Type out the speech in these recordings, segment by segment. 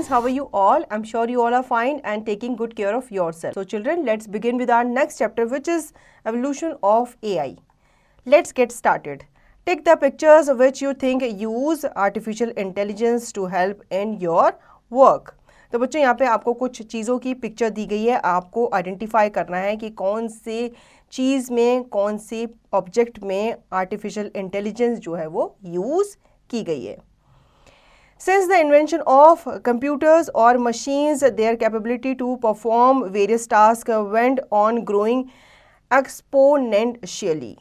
students, how are you all? I'm sure you all are fine and taking good care of yourself. So children, let's begin with our next chapter, which is evolution of AI. Let's get started. Take the pictures which you think use artificial intelligence to help in your work. तो बच्चों यहाँ पे आपको कुछ चीज़ों की picture दी गई है, आपको आइडेंटिफाई करना है कि कौन से चीज़ में, कौन से ऑब्जेक्ट में आर्टिफिशियल इंटेलिजेंस जो है वो यूज़ की गई है. Since the invention of computers or machines, their capability to perform various tasks went on growing exponentially.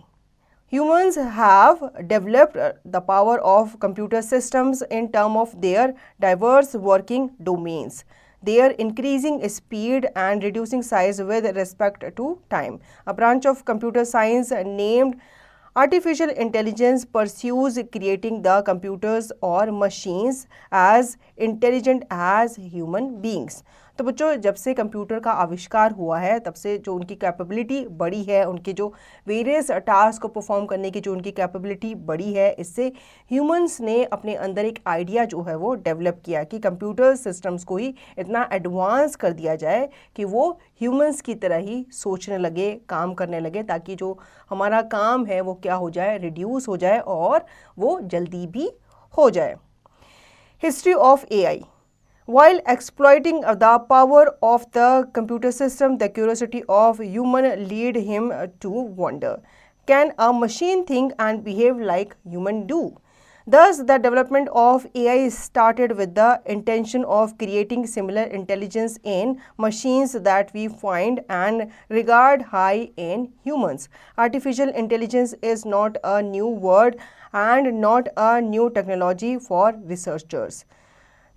Humans have developed the power of computer systems in terms of their diverse working domains, their increasing speed and reducing size with respect to time. A branch of computer science named Artificial intelligence pursues creating the computers or machines as intelligent as human beings. तो बच्चों जब से computer का आविष्कार हुआ है तब से जो उनकी कैपेबिलिटी बढ़ी है, उनके जो वेरियस टास्क को परफॉर्म करने की जो उनकी कैपेबिलिटी बढ़ी है, इससे ह्यूमंस ने अपने अंदर एक आइडिया जो है वो डेवलप किया कि कंप्यूटर सिस्टम्स को ही इतना एडवांस कर दिया जाए कि वो ह्यूमंस की तरह ही सोचने लगे, काम करने लगे, ताकि जो हमारा काम है वो क्या हो जाए, रिड्यूस हो जाए और वो जल्दी भी हो जाए. History of AI. While exploiting the power of the computer system, the curiosity of human lead him to wonder. Can a machine think and behave like human do? Thus, the development of AI started with the intention of creating similar intelligence in machines that we find and regard high in humans. Artificial intelligence is not a new word and not a new technology for researchers.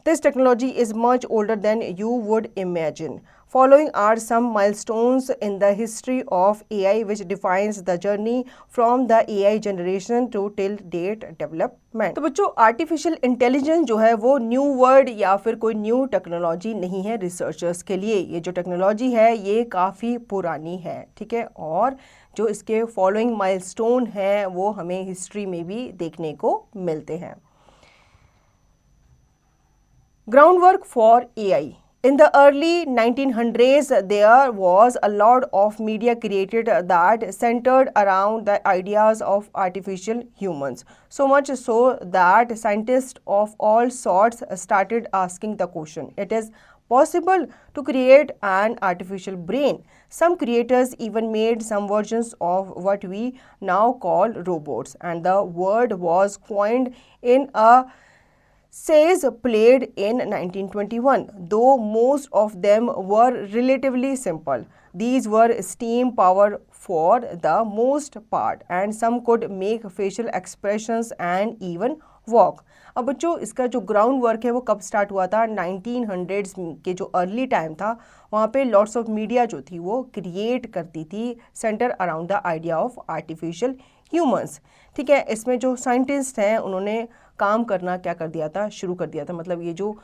This technology is much older than you would imagine. Following are some milestones in the history of AI which defines the journey from the AI generation to till date development. तो बच्चों artificial intelligence जो है वो new word या फिर कोई new technology नहीं है रिसर्चर्स के लिए. ये जो टेक्नोलॉजी है ये काफ़ी पुरानी है, ठीक है, और जो इसके फॉलोइंग माइलस्टोन हैं वो हमें हिस्ट्री में भी देखने को मिलते हैं. Groundwork for AI. In the early 1900s, there was a lot of media created that centered around the ideas of artificial humans. So much so that scientists of all sorts started asking the question, it is possible to create an artificial brain. Some creators even made some versions of what we now call robots, and the word was coined in a says played in 1921, though most of them were relatively simple. These were steam powered for the most part and some could make facial expressions and even walk. अब बच्चों इसका जो ground work है वो कब start हुआ था, 1900s के जो अर्ली टाइम था वहाँ पे लॉट्स ऑफ मीडिया जो थी वो क्रिएट करती थी centre around the idea of artificial humans. ठीक है, इसमें जो साइंटिस्ट हैं उन्होंने काम करना क्या कर दिया था, शुरू कर दिया था. मतलब ये जो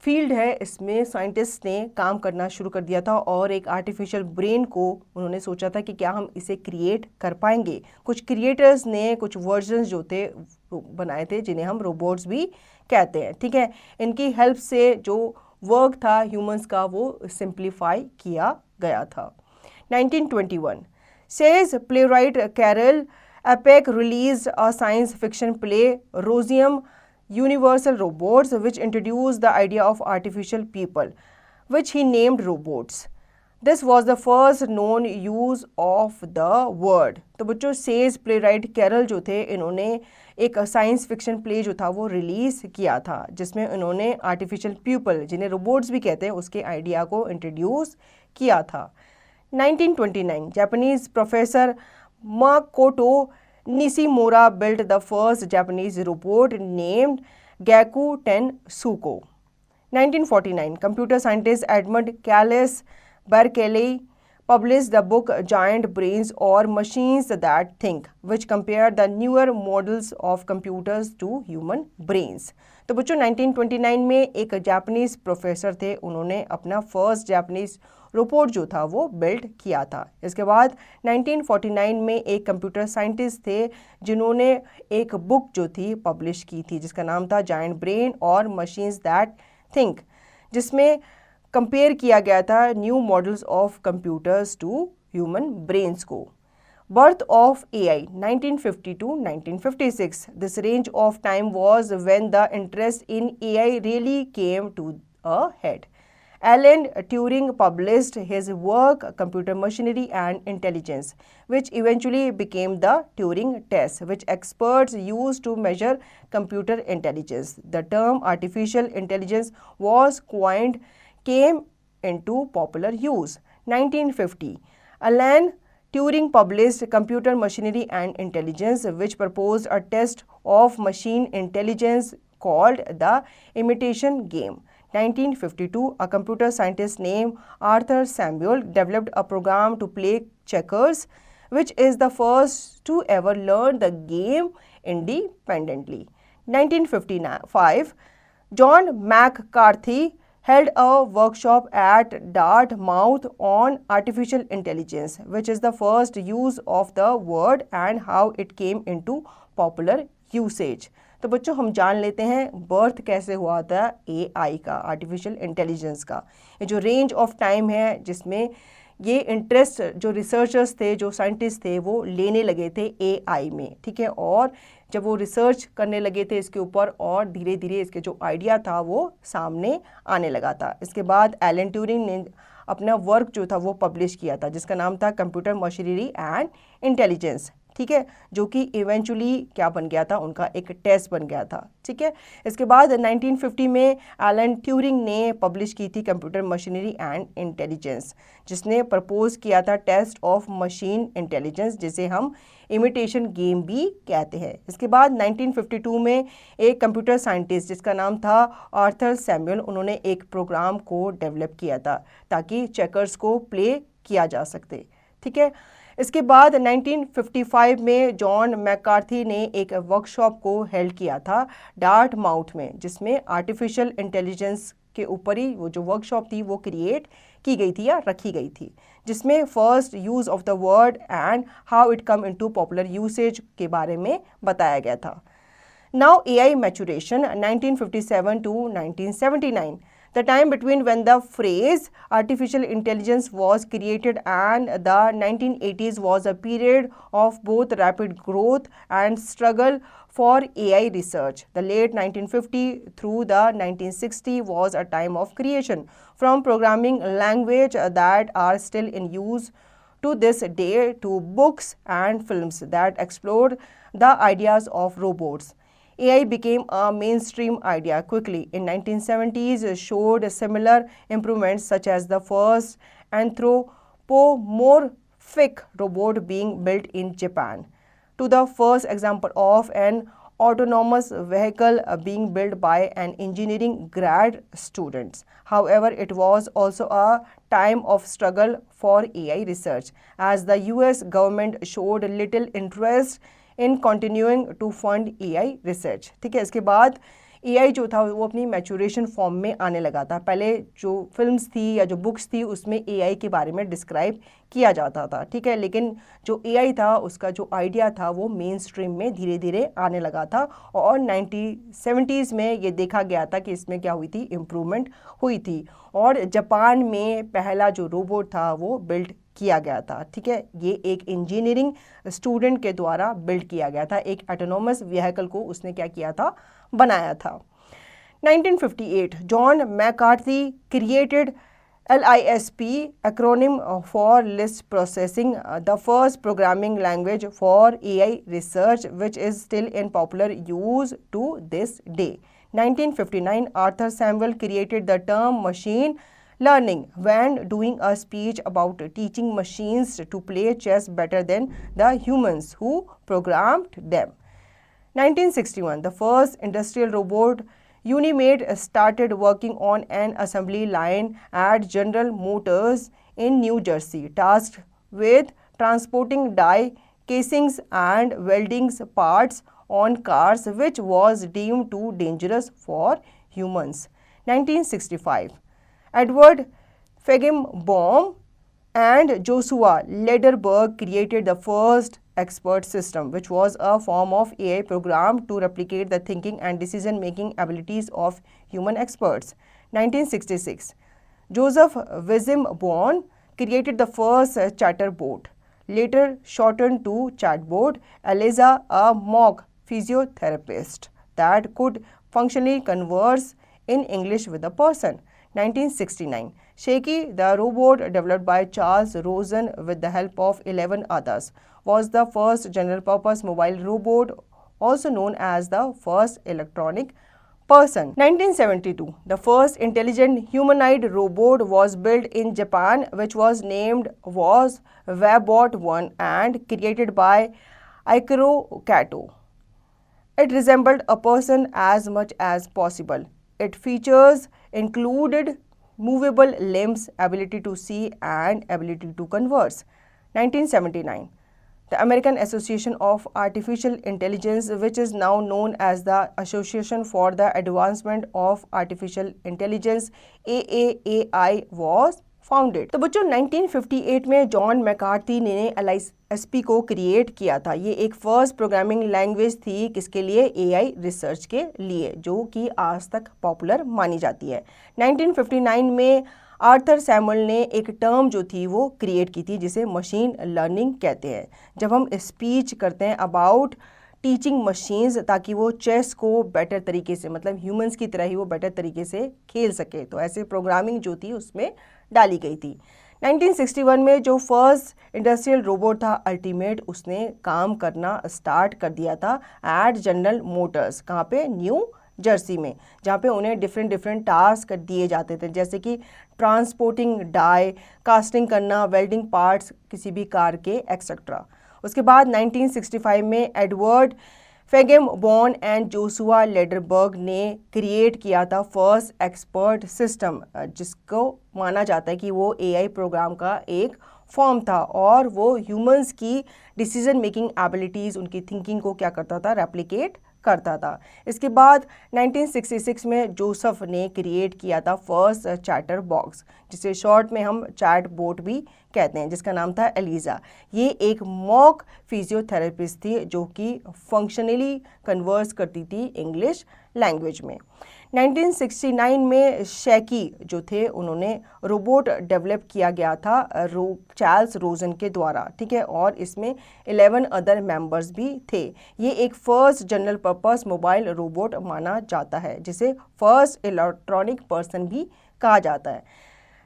फील्ड है इसमें साइंटिस्ट ने काम करना शुरू कर दिया था और एक आर्टिफिशियल ब्रेन को उन्होंने सोचा था कि क्या हम इसे क्रिएट कर पाएंगे. कुछ क्रिएटर्स ने कुछ वर्जन्स जो थे बनाए थे जिन्हें हम रोबोट्स भी कहते हैं. ठीक है, इनकी हेल्प से जो वर्क था ह्यूमंस का वो सिंप्लीफाई किया गया था. 1921 says playwright Carol Apec released a science fiction play, Rosium Universal Robots, which introduced the idea of artificial people, which he named robots. This was the first known use of the word. तो बच्चों says playwright Carol जो थे इन्होंने एक science fiction play जो था वो release किया था जिसमें उन्होंने आर्टिफिशियल पीपल जिन्हें रोबोट्स भी कहते हैं उसके आइडिया को इंट्रोड्यूस किया था. 1929 Japanese professor Makoto Nishimura built the first Japanese robot named Gaku Tensuko. 1949 computer scientist Edmund Calais Berkeley published the book Giant Brains or Machines That Think, which compared the newer models of computers to human brains. तो बच्चों 1929 में एक Japanese professor थे, उन्होंने अपना first Japanese robot जो था वो बिल्ड किया था. इसके बाद 1949 में एक कंप्यूटर साइंटिस्ट थे जिन्होंने एक बुक जो थी पब्लिश की थी जिसका नाम था जायंट ब्रेन और मशीन्स दैट थिंक. जिसमें कंपेयर किया गया था new models of computers to human brains को। Birth of AI 1950 to 1956. This range of time was when the interest in AI really came to a head. Alan Turing published his work Computer Machinery and Intelligence, which eventually became the Turing test, which experts use to measure computer intelligence. The term artificial intelligence was coined, came into popular use. 1950. Alan Turing published Computer Machinery and Intelligence, which proposed a test of machine intelligence called the imitation game. 1952, a computer scientist named Arthur Samuel developed a program to play checkers, which is the first to ever learn the game independently. 1955, John McCarthy held a workshop at Dartmouth on artificial intelligence, which is the first use of the word and how it came into popular usage. तो बच्चों हम जान लेते हैं birth कैसे हुआ था AI का, आर्टिफिशियल इंटेलिजेंस का। ये जो रेंज ऑफ टाइम है जिसमें ये इंटरेस्ट जो रिसर्चर्स थे, जो साइंटिस्ट थे, वो लेने लगे थे AI में, ठीक है। और जब वो रिसर्च करने लगे थे इसके ऊपर और धीरे धीरे इसके जो आइडिया था वो सामने आने लगा था। इसके बाद एलन ट्यूरिंग ने अपना वर्क जो था वो पब्लिश किया था जिसका नाम था कंप्यूटर मशीनरी एंड इंटेलिजेंस, ठीक है, जो कि इवेंचुअली क्या बन गया था, उनका एक टेस्ट बन गया था, ठीक है। इसके बाद 1950 में एलन ट्यूरिंग ने पब्लिश की थी कंप्यूटर मशीनरी एंड इंटेलिजेंस, जिसने प्रपोज किया था टेस्ट ऑफ मशीन इंटेलिजेंस, जिसे हम इमिटेशन गेम भी कहते हैं। इसके बाद 1952 में एक कंप्यूटर साइंटिस्ट जिसका नाम था आर्थर सैमुअल, उन्होंने एक प्रोग्राम को डेवलप किया था ताकि चेकर्स को प्ले किया जा सकते, ठीक है। इसके बाद 1955 में जॉन मैकार्थी ने एक वर्कशॉप को हेल्ड किया था डार्टमाउथ में, जिसमें आर्टिफिशियल इंटेलिजेंस के ऊपर ही वो जो वर्कशॉप थी वो क्रिएट की गई थी या रखी गई थी, जिसमें first use of the word and how it come into popular usage के बारे में बताया गया था। Now AI maturation 1957 to 1979. The time between when the phrase artificial intelligence was created and the 1980s was a period of both rapid growth and struggle for AI research. The late 1950 through the 1960 was a time of creation from programming language that are still in use to this day to books and films that explored the ideas of robots. AI became a mainstream idea quickly. In 1970s, showed similar improvements such as the first anthropomorphic robot being built in Japan, to the first example of an autonomous vehicle being built by an engineering grad students. However, it was also a time of struggle for AI research as the US government showed little interest in continuing to fund AI research, ठीक है। इसके बाद AI जो था वो अपनी maturation form में आने लगा था। पहले जो फिल्म्स थी या जो बुक्स थी उसमें AI के बारे में डिस्क्राइब किया जाता था, ठीक है, लेकिन जो AI था उसका जो आइडिया था वो मेन स्ट्रीम में धीरे धीरे आने लगा था और 1970s में ये देखा गया था कि इसमें क्या हुई थी, इम्प्रूवमेंट हुई थी और जापान में पहला जो रोबोट था वो बिल्ड किया गया था, ठीक है। ये एक इंजीनियरिंग स्टूडेंट के द्वारा बिल्ड किया गया था, एक ऑटोनोमस व्हीकल को उसने क्या किया था, बनाया था। 1958 John McCarthy created LISP acronym for list processing, the first programming language for AI research, which is still in popular use to this day. 1959 Arthur Samuel created the term machine learning when doing a speech about teaching machines to play chess better than the humans who programmed them. 1961 the first industrial robot Unimate started working on an assembly line at General Motors in New Jersey, tasked with transporting die casings and welding parts on cars, which was deemed too dangerous for humans. 1965 Edward Feigenbaum and Joshua Lederberg created the first expert system, which was a form of AI program to replicate the thinking and decision-making abilities of human experts. 1966. Joseph Wissem-Born created the first chatterboard, later shortened to chatbot. Eliza, a mock physiotherapist that could functionally converse in English with a person. 1969. Shaky, the robot developed by Charles Rosen with the help of 11 others, was the first general-purpose mobile robot, also known as the first electronic person. 1972. The first intelligent humanoid robot was built in Japan, which was named Webot 1 and created by Ikaro Kato. It resembled a person as much as possible. Its features included movable limbs, ability to see, and ability to converse. 1979. The American Association of Artificial Intelligence, which is now known as the Association for the Advancement of Artificial Intelligence (AAAI), was founded. तो बच्चों 1958 में John McCarthy ने LISP को create किया था। ये एक first programming language थी किसके लिए? AI रिसर्च के लिए, जो कि आज तक पॉपुलर मानी जाती है। 1959 में आर्थर सैमुअल ने एक टर्म जो थी वो क्रिएट की थी जिसे मशीन लर्निंग कहते हैं। जब हम स्पीच करते हैं अबाउट टीचिंग मशीन्स ताकि वो चेस को बेटर तरीके से, मतलब ह्यूमंस की तरह ही वो बेटर तरीके से खेल सके, तो ऐसे प्रोग्रामिंग जो थी उसमें डाली गई थी। 1961 में जो फर्स्ट इंडस्ट्रियल रोबोट था अल्टीमेट, उसने काम करना स्टार्ट कर दिया था एट जनरल मोटर्स। कहाँ पे? न्यू जर्सी में, जहाँ पे उन्हें डिफरेंट टास्क दिए जाते थे, जैसे कि ट्रांसपोर्टिंग डाई, कास्टिंग करना, वेल्डिंग पार्ट्स किसी भी कार के, एक्सेट्रा। उसके बाद 1965 में एडवर्ड फेगेमबॉर्न एंड जोशुआ लेडरबर्ग ने क्रिएट किया था फर्स्ट एक्सपर्ट सिस्टम, जिसको माना जाता है कि वो AI प्रोग्राम का एक फॉर्म था और वो ह्यूमंस की डिसीजन मेकिंग एबिलिटीज़, उनकी थिंकिंग को क्या करता था? रेप्लिकेट करता था। इसके बाद 1966 में जोसेफ ने क्रिएट किया था फर्स्ट चैटर बॉक्स, जिसे शॉर्ट में हम चैट बोट भी कहते हैं, जिसका नाम था एलिजा। ये एक मॉक फिजियोथेरेपिस्ट थी जो कि फंक्शनली कन्वर्स करती थी इंग्लिश लैंग्वेज में। 1969 में शैकी जो थे उन्होंने रोबोट डेवलप किया गया था चार्ल्स रोजन के द्वारा, ठीक है, और इसमें 11 अदर मेंबर्स भी थे। ये एक first general purpose mobile robot माना जाता है जिसे फर्स्ट इलेक्ट्रॉनिक पर्सन भी कहा जाता है।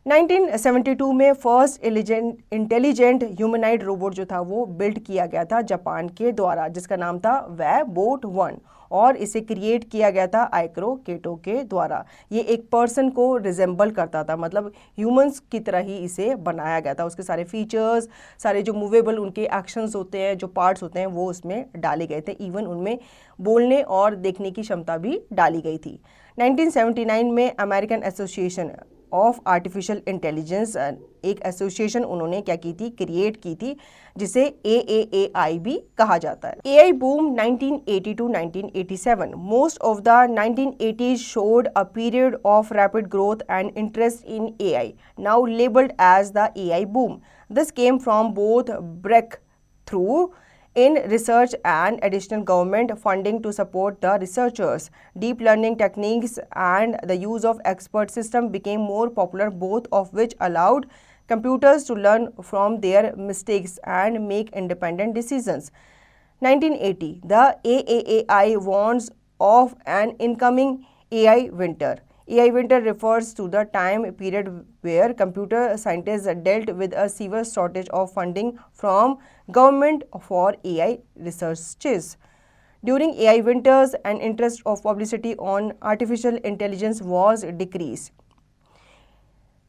1972 में फर्स्ट इंटेलिजेंट ह्यूमनाइड रोबोट जो था वो बिल्ड किया गया था जापान के द्वारा, जिसका नाम था वेबोट 1 और इसे क्रिएट किया गया था आइक्रो केटो के द्वारा। ये एक पर्सन को रिजेंबल करता था, मतलब ह्यूमंस की तरह ही इसे बनाया गया था। उसके सारे फीचर्स, सारे जो मूवेबल उनके एक्शंस होते हैं, जो पार्ट्स होते हैं, वो उसमें डाले गए थे। इवन उनमें बोलने और देखने की क्षमता भी डाली गई थी। 1979 में American association of artificial intelligence, एक एसोसिएशन उन्होंने क्या की थी? क्रिएट की थी, जिसे AAAI भी कहा जाता है। AI boom 1980 to 1987. Most of the 1980s showed a period of rapid growth and interest in AI, now labeled as the AI boom. This came from both breakthrough in research and additional government funding to support the researchers. Deep learning techniques and the use of expert system became more popular, both of which allowed computers to learn from their mistakes and make independent decisions. 1980, the AAAI warns of an incoming AI winter. AI winter refers to the time period where computer scientists dealt with a severe shortage of funding from government for AI researches. During AI winters, an interest of publicity on artificial intelligence was decreased.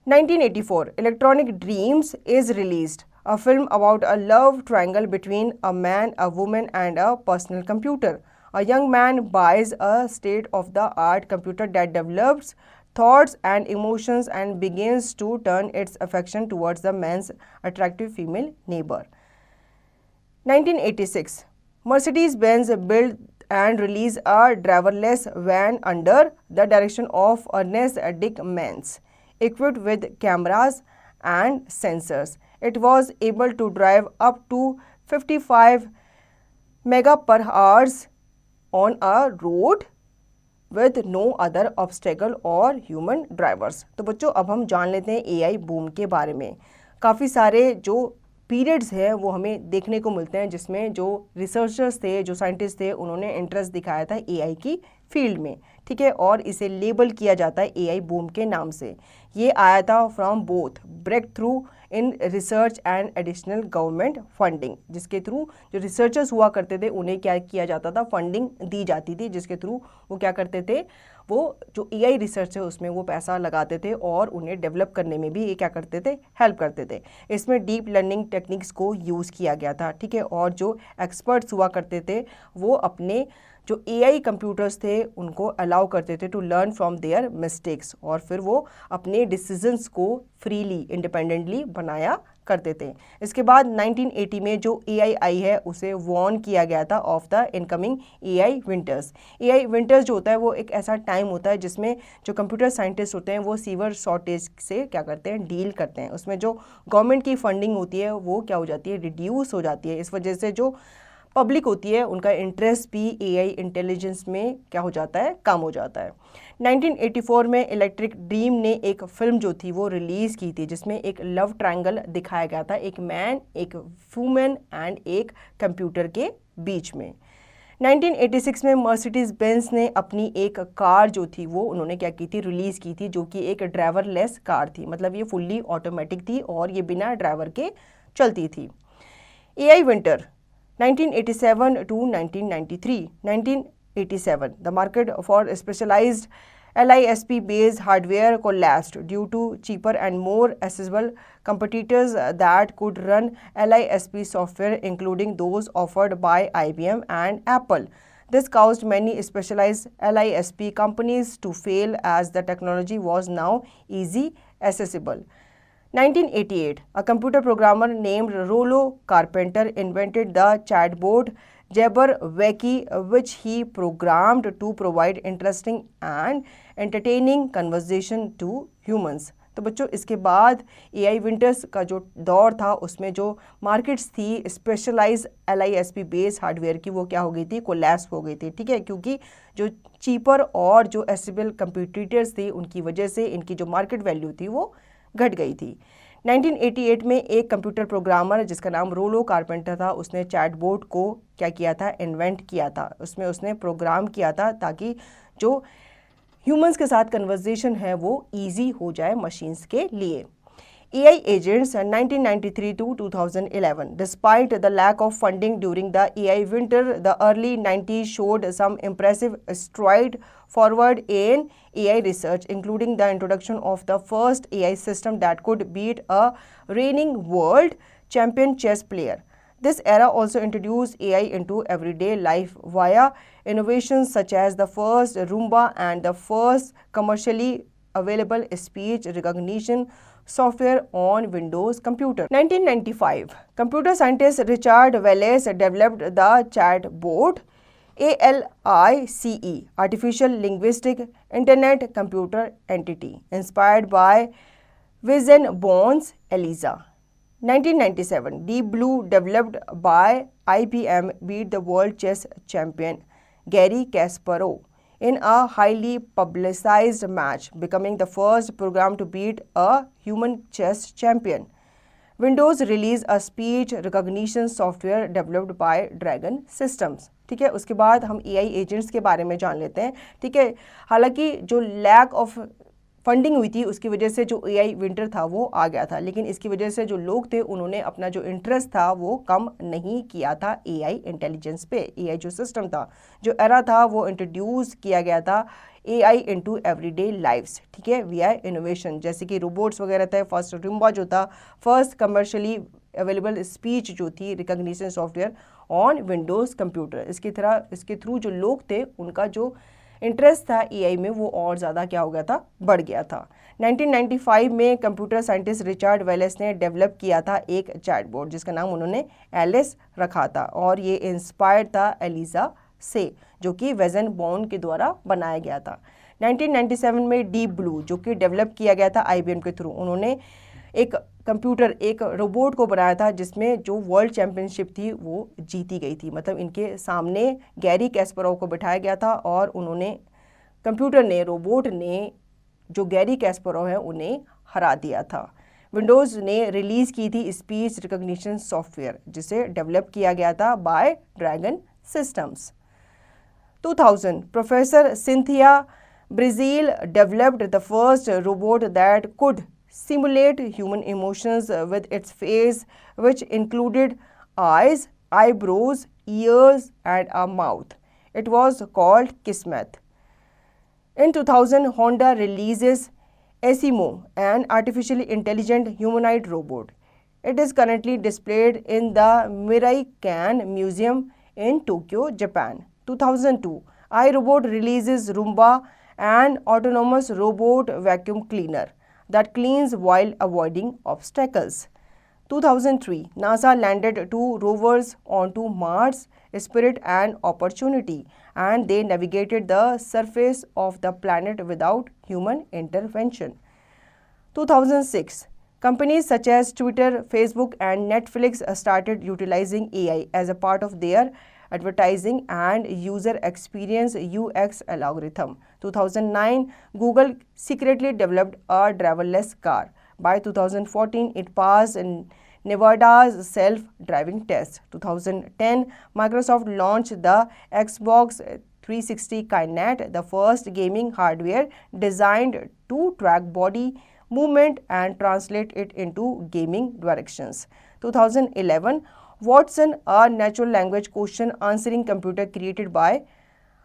1984, Electronic Dreams is released, a film about a love triangle between a man, a woman, and a personal computer. A young man buys a state-of-the-art computer that develops thoughts and emotions and begins to turn its affection towards the man's attractive female neighbor. 1986, Mercedes-Benz built and released a driverless van under the direction of Ernest Dick-Mans, equipped with cameras and sensors. It was able to drive up to 55 mph on a road with no other obstacle or human drivers। तो बच्चों अब हम जान लेते हैं AI boom के बारे में। काफ़ी सारे जो पीरियड्स है वो हमें देखने को मिलते हैं जिसमें जो रिसर्चर्स थे, जो साइंटिस्ट थे, उन्होंने इंटरेस्ट दिखाया था एआई की फील्ड में, ठीक है, और इसे लेबल किया जाता है एआई बूम के नाम से। ये आया था from both breakthrough in research and additional government funding, जिसके थ्रू जो रिसर्चर्स हुआ करते थे उन्हें क्या किया जाता था, फंडिंग दी जाती थी, जिसके थ्रू वो क्या करते थे, वो जो एआई रिसर्च है उसमें वो पैसा लगाते थे और उन्हें डेवलप करने में भी ये क्या करते थे, हेल्प करते थे। इसमें डीप लर्निंग टेक्निक्स को यूज़ किया गया था, ठीक है, और जो एक्सपर्ट्स हुआ करते थे वो अपने जो एआई कंप्यूटर्स थे उनको अलाउ करते थे to learn from their mistakes, और फिर वो अपने डिसीजंस को फ्रीली इंडिपेंडेंटली बनाया करते थे। इसके बाद 1980 में जो एआई आई है उसे वॉर्न किया गया था of the incoming AI winters. AI winters जो होता है वो एक ऐसा टाइम होता है जिसमें जो कंप्यूटर साइंटिस्ट होते हैं वो सीवर शॉर्टेज से क्या करते हैं, डील करते हैं। उसमें जो गवर्नमेंट की फंडिंग होती है वो क्या हो जाती है, रिड्यूस हो जाती है। इस वजह से जो पब्लिक होती है उनका इंटरेस्ट भी एआई इंटेलिजेंस में क्या हो जाता है, कम हो जाता है। 1984 में इलेक्ट्रिक ड्रीम ने एक फिल्म जो थी वो रिलीज़ की थी जिसमें एक लव ट्रायंगल दिखाया गया था, एक मैन, एक वुमेन एंड एक कंप्यूटर के बीच में। 1986 में मर्सिडीज बेंज ने अपनी एक कार जो थी वो उन्होंने क्या की थी, रिलीज़ की थी, जो कि एक ड्राइवरलेस कार थी, मतलब ये फुल्ली ऑटोमेटिक थी और ये बिना ड्राइवर के चलती थी। AI winter 1987 to 1993. 1987, the market for specialized LISP-based hardware collapsed due to cheaper and more accessible competitors that could run LISP software, including those offered by IBM and Apple. This caused many specialized LISP companies to fail as the technology was now easy accessible. 1988, a computer programmer named Rollo Carpenter invented the chatbot Jabberwocky, which he programmed to provide interesting and entertaining conversation to humans. तो बच्चों इसके बाद AI winters का जो दौर था उसमें जो मार्केट्स थी स्पेशलाइज LISP बेस्ड हार्डवेयर की वो क्या हो गई थी, कोलैप्स हो गई थी, ठीक है, क्योंकि जो चीपर और जो एसेबल कंपटीटर्स थे उनकी वजह से इनकी जो मार्केट वैल्यू थी वो घट गई थी। 1988 में एक कंप्यूटर प्रोग्रामर जिसका नाम रोलो कारपेंटर था उसने चैटबॉट को क्या किया था, इन्वेंट किया था। उसमें उसने प्रोग्राम किया था ताकि जो ह्यूमंस के साथ कन्वर्सेशन है वो इजी हो जाए मशीन्स के लिए। AI agents 1993 to 2011. Despite the lack of funding during the AI winter, the early 90s showed some impressive stride forward in AI research, including the introduction of the first AI system that could beat a reigning world champion chess player. This era also introduced AI into everyday life via innovations such as the first Roomba and the first commercially available speech recognition software on Windows computer. 1995, computer scientist Richard Wallace developed the chatbot ALICE, Artificial Linguistic Internet Computer Entity, inspired by Wissenborn's ELIZA. 1997, Deep Blue, developed by IBM, beat the world chess champion Garry Kasparov in a highly publicized match, becoming the first program to beat a human chess champion. Windows released a speech recognition software developed by Dragon Systems. ठीक है, उसके बाद हम AI agents के बारे में जान लेते हैं। ठीक है, हालांकि जो लैक ऑफ फंडिंग हुई थी उसकी वजह से जो AI विंटर था वो आ गया था, लेकिन इसकी वजह से जो लोग थे उन्होंने अपना जो इंटरेस्ट था वो कम नहीं किया था AI इंटेलिजेंस पे। AI जो सिस्टम था, जो एरा था, वो इंट्रोड्यूस किया गया था AI इनटू एवरीडे लाइफ्स, ठीक है, वीआई इनोवेशन, जैसे कि रोबोट्स वगैरह थे। फर्स्ट रूम्बा जो था, फर्स्ट कमर्शियली अवेलेबल स्पीच जो थी recognition software on Windows computer. इसके थ्रू जो लोग थे उनका जो इंटरेस्ट था AI में वो और ज़्यादा क्या हो गया था, बढ़ गया था। 1995 में कंप्यूटर साइंटिस्ट रिचर्ड वेलेस ने डेवलप किया था एक चैटबॉट जिसका नाम उन्होंने एलिस रखा था, और ये इंस्पायर्ड था एलिजा से, जो कि वेजनबॉर्न के द्वारा बनाया गया था। 1997 में डीप ब्लू, जो कि डेवलप किया गया था IBM के थ्रू, उन्होंने एक कंप्यूटर, एक रोबोट को बनाया था जिसमें जो वर्ल्ड चैम्पियनशिप थी वो जीती गई थी। मतलब इनके सामने गैरी कैस्परोव को बिठाया गया था और उन्होंने कंप्यूटर ने, रोबोट ने जो गैरी कैस्परोव है उन्हें हरा दिया था। विंडोज़ ने रिलीज़ की थी स्पीच रिकग्निशन सॉफ्टवेयर जिसे डेवलप किया गया था by Dragon Systems. 2000 professor Cynthia Breazeal developed the first robot that could simulate human emotions with its face, which included eyes, eyebrows, ears, and a mouth. It was called Kismet. In 2000, Honda releases Asimo, an artificially intelligent humanoid robot. It is currently displayed in the Mirai-Kan Museum in Tokyo, Japan. 2002, iRobot releases Roomba, an autonomous robot vacuum cleaner that cleans while avoiding obstacles. 2003, NASA landed 2 rovers onto Mars, Spirit and Opportunity, and they navigated the surface of the planet without human intervention. 2006, companies such as Twitter, Facebook, and Netflix started utilizing AI as a part of their advertising and user experience UX algorithm. 2009, Google secretly developed a driverless car. By 2014, it passed Nevada's self-driving test. 2010, Microsoft launched the Xbox 360 Kinect, the first gaming hardware designed to track body movement and translate it into gaming directions. 2011, Watson, a natural language question answering computer created by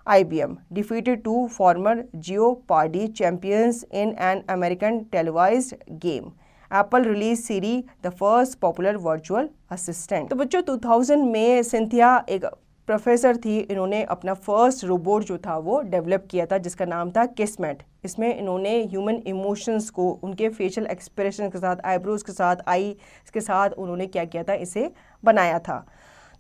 IBM, defeated 2 former Jeopardy champions in an American televised game. Apple released Siri, the first popular virtual assistant. तो बच्चों 2000 में Cynthia एक professor थी, इन्होंने अपना first robot जो था वो डेवलप किया था जिसका नाम था किस्मेट। इसमें इन्होंने ह्यूमन इमोशंस को उनके फेशियल एक्सप्रेशन के साथ, आईब्रोज के साथ, आई के साथ उन्होंने क्या किया था, इसे बनाया था।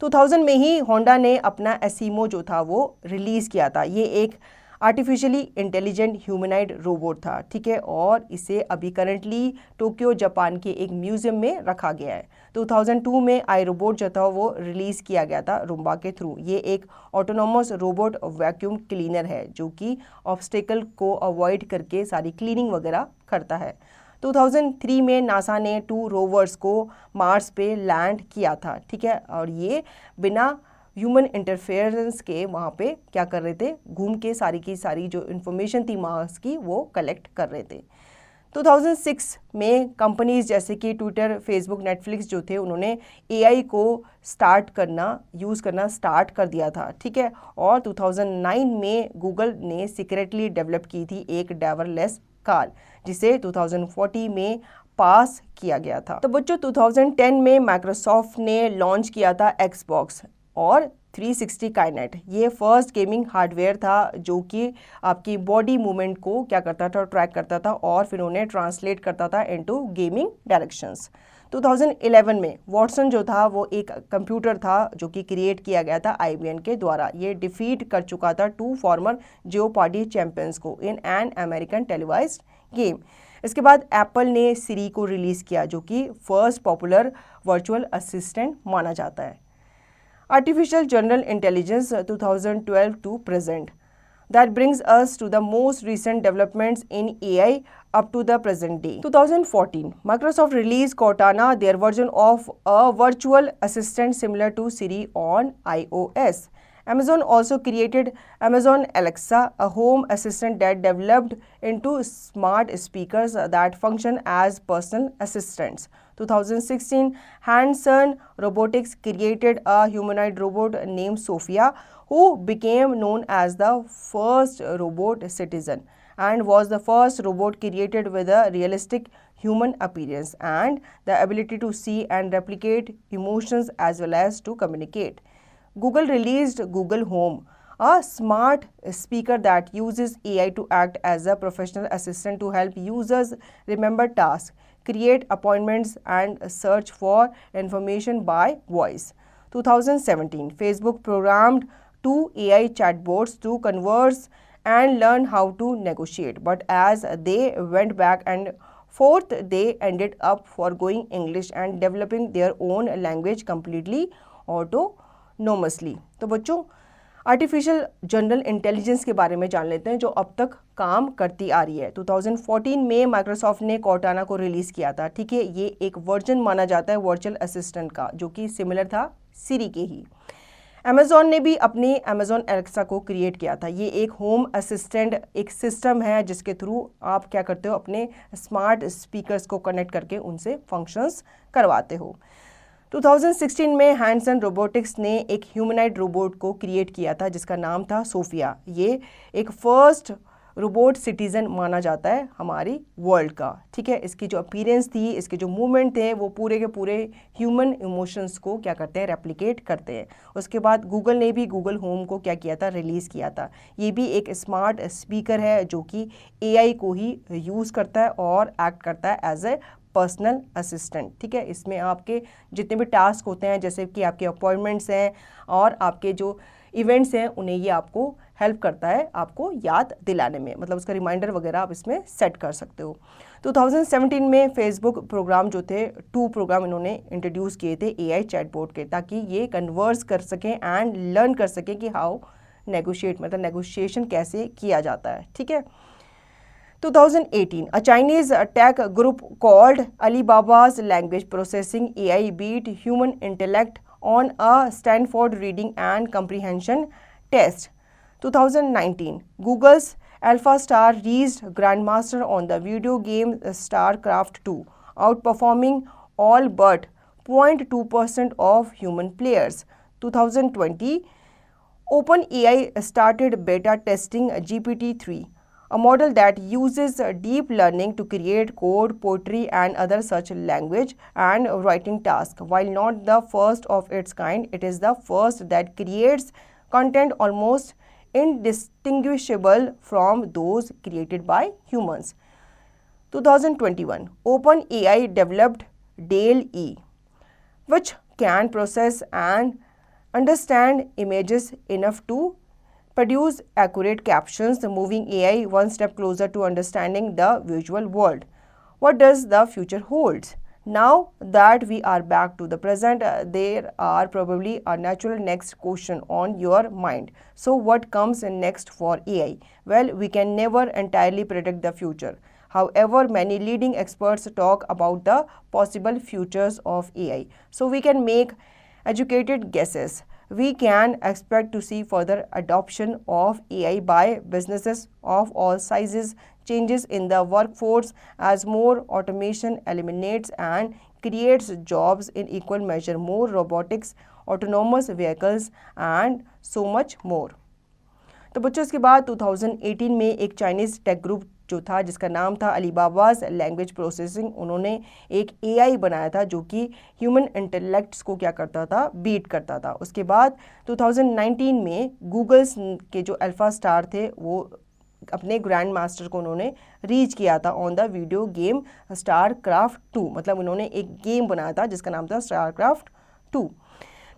2000 में ही होंडा ने अपना एसीमो जो था वो रिलीज़ किया था। ये एक आर्टिफिशियली इंटेलिजेंट ह्यूमनाइड रोबोट था, ठीक है, और इसे अभी करंटली टोक्यो जापान के एक म्यूज़ियम में रखा गया है। 2002 में आई रोबोट जो था वो रिलीज़ किया गया था रूम्बा के थ्रू। ये एक ऑटोनोमस रोबोट वैक्यूम क्लीनर है जो कि ऑब्स्टेकल को अवॉइड करके सारी क्लीनिंग वगैरह करता है। 2003 में नासा ने 2 रोवर्स को मार्स पे लैंड किया था, ठीक है, और ये बिना ह्यूमन इंटरफेरेंस के वहाँ पे क्या कर रहे थे, घूम के सारी की सारी जो इन्फॉर्मेशन थी मार्स की वो कलेक्ट कर रहे थे। 2006 में कंपनीज जैसे कि ट्विटर, फेसबुक, नेटफ्लिक्स जो थे उन्होंने एआई को यूज़ करना स्टार्ट कर दिया था, ठीक है, और 2009 में गूगल ने सीक्रेटली डेवलप की थी एक ड्राइवरलेस कार जिसे 2040 में पास किया गया था। तो बच्चों 2010 में माइक्रोसॉफ्ट ने लॉन्च किया था एक्सबॉक्स और 360 काइनेट। ये फर्स्ट गेमिंग हार्डवेयर था जो कि आपकी बॉडी मूवमेंट को क्या करता था, ट्रैक करता था और फिर उन्हें ट्रांसलेट करता था इनटू गेमिंग डायरेक्शंस। 2011 में वॉटसन जो था वो एक कंप्यूटर था जो कि क्रिएट किया गया था आईबीएम के द्वारा। ये डिफीट कर चुका था 2 फॉर्मर जियोपार्डी चैंपियंस को in an American televised game. इसके बाद एप्पल ने सिरी को रिलीज़ किया जो कि फर्स्ट पॉपुलर वर्चुअल असिस्टेंट माना जाता है। Artificial General Intelligence 2012 to present. That brings us to the most recent developments in AI up to the present day. 2014, Microsoft released Cortana, their version of a virtual assistant similar to Siri on iOS. Amazon also created Amazon Alexa, a home assistant that developed into smart speakers that function as personal assistants. 2016, Hanson Robotics created a humanoid robot named Sophia, who became known as the first robot citizen and was the first robot created with a realistic human appearance and the ability to see and replicate emotions as well as to communicate. Google released Google Home, a smart speaker that uses AI to act as a professional assistant to help users remember tasks, create appointments, and search for information by voice. 2017, Facebook programmed 2 AI chatbots to converse and learn how to negotiate, but as they went back and forth, they ended up forgoing English and developing their own language completely autonomously. तो बच्चों artificial general intelligence के बारे में जान लेते हैं जो अब तक काम करती आ रही है। 2014 में माइक्रोसॉफ्ट ने कॉर्टाना को रिलीज़ किया था। ठीक है, ये एक वर्जन माना जाता है वर्चुअल असिस्टेंट का जो कि सिमिलर था सिरी के ही। अमेज़ॉन ने भी अपने अमेज़ॉन एलेक्सा को क्रिएट किया था। ये एक होम असिस्टेंट एक सिस्टम है जिसके थ्रू आप क्या करते हो, अपने स्मार्ट स्पीकर्स को कनेक्ट करके उनसे फंक्शंस करवाते हो। 2016 में हैंडसन रोबोटिक्स ने एक ह्यूमनाइड रोबोट को क्रिएट किया था जिसका नाम था सोफिया। ये एक फर्स्ट रोबोट सिटीज़न माना जाता है हमारी वर्ल्ड का। ठीक है, इसकी जो अपीयरेंस थी, इसके जो मूवमेंट थे, वो पूरे के पूरे ह्यूमन इमोशंस को क्या करते हैं, रेप्लिकेट करते हैं। उसके बाद गूगल ने भी गूगल होम को क्या किया था, रिलीज़ किया था। ये भी एक स्मार्ट स्पीकर है जो कि एआई को ही यूज़ करता है और एक्ट करता है एज ए पर्सनल असिस्टेंट। ठीक है, इसमें आपके जितने भी टास्क होते हैं, जैसे कि आपके अपॉइंटमेंट्स हैं और आपके जो इवेंट्स हैं, उन्हें ये आपको हेल्प करता है आपको याद दिलाने में, मतलब उसका रिमाइंडर वगैरह आप इसमें सेट कर सकते हो। 2017 में फेसबुक प्रोग्राम जो थे 2 प्रोग्राम इन्होंने इंट्रोड्यूस किए थे एआई चैटबॉट के, ताकि ये कन्वर्स कर सकें एंड लर्न कर सकें कि हाउ नेगोशिएट, मतलब नेगोशिएशन कैसे किया जाता है। ठीक है, 2018, a Chinese tech group called Alibaba's language processing AI beat human intellect on a Stanford reading and comprehension test. 2019, Google's AlphaStar reached Grandmaster on the video game StarCraft 2, outperforming all but 0.2% of human players. 2020, OpenAI started beta testing GPT-3, a model that uses deep learning to create code, poetry, and other such language and writing tasks. While not the first of its kind, it is the first that creates content almost indistinguishable from those created by humans. 2021, OpenAI developed DALL-E, which can process and understand images enough to produce accurate captions, moving AI one step closer to understanding the visual world. What does the future hold? Now that we are back to the present, there are probably a natural next question on your mind. So what comes next for AI? Well, we can never entirely predict the future. However, many leading experts talk about the possible futures of AI. So we can make educated guesses. We can expect to see further adoption of AI by businesses of all sizes, changes in the workforce as more automation eliminates and creates jobs in equal measure, more robotics, autonomous vehicles, and so much more. तो बच्चों इसके बाद 2018 में एक Chinese take group जो था जिसका नाम था अलीबाबाज लैंग्वेज प्रोसेसिंग, उन्होंने एक एआई बनाया था जो कि ह्यूमन इंटेलेक्ट्स को क्या करता था, बीट करता था। उसके बाद 2019 में गूगल्स के जो अल्फा स्टार थे वो अपने ग्रैंड मास्टर को उन्होंने रीच किया था on the video game StarCraft 2, मतलब उन्होंने एक गेम बनाया था जिसका नाम था स्टारक्राफ्ट 2।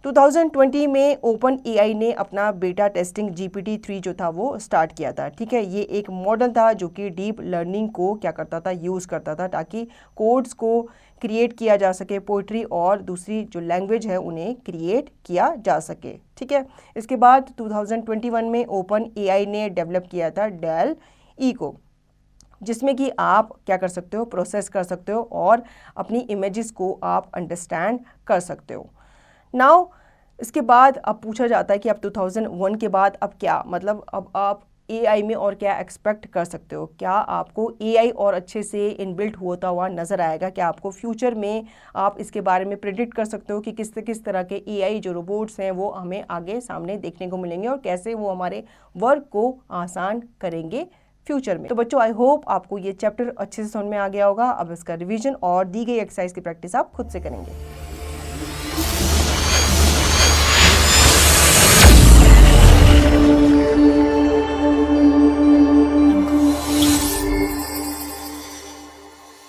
2020 में ओपन एआई ने अपना बेटा टेस्टिंग GPT-3 जो था वो स्टार्ट किया था। ठीक है, ये एक मॉडल था जो कि डीप लर्निंग को क्या करता था, यूज़ करता था ताकि कोड्स को क्रिएट किया जा सके, पोइट्री और दूसरी जो लैंग्वेज है उन्हें क्रिएट किया जा सके। ठीक है, इसके बाद 2021 में ओपन एआई ने डेवलप किया था DALL-E को, जिसमें कि आप क्या कर सकते हो, प्रोसेस कर सकते हो और अपनी इमेजेस को आप अंडरस्टैंड कर सकते हो। नाउ इसके बाद अब पूछा जाता है कि अब 2001 के बाद अब क्या, मतलब अब आप एआई में और क्या एक्सपेक्ट कर सकते हो? क्या आपको एआई और अच्छे से इनबिल्ट होता हुआ नज़र आएगा? क्या आपको फ्यूचर में आप इसके बारे में प्रेडिक्ट कर सकते हो कि किस तरह के एआई जो रोबोट्स हैं वो हमें आगे सामने देखने को मिलेंगे और कैसे वो हमारे वर्क को आसान करेंगे फ्यूचर में? तो बच्चों आई होप आपको ये चैप्टर अच्छे से समझ में आ गया होगा। अब इसका रिवीजन और दी गई एक्सरसाइज की प्रैक्टिस आप खुद से करेंगे।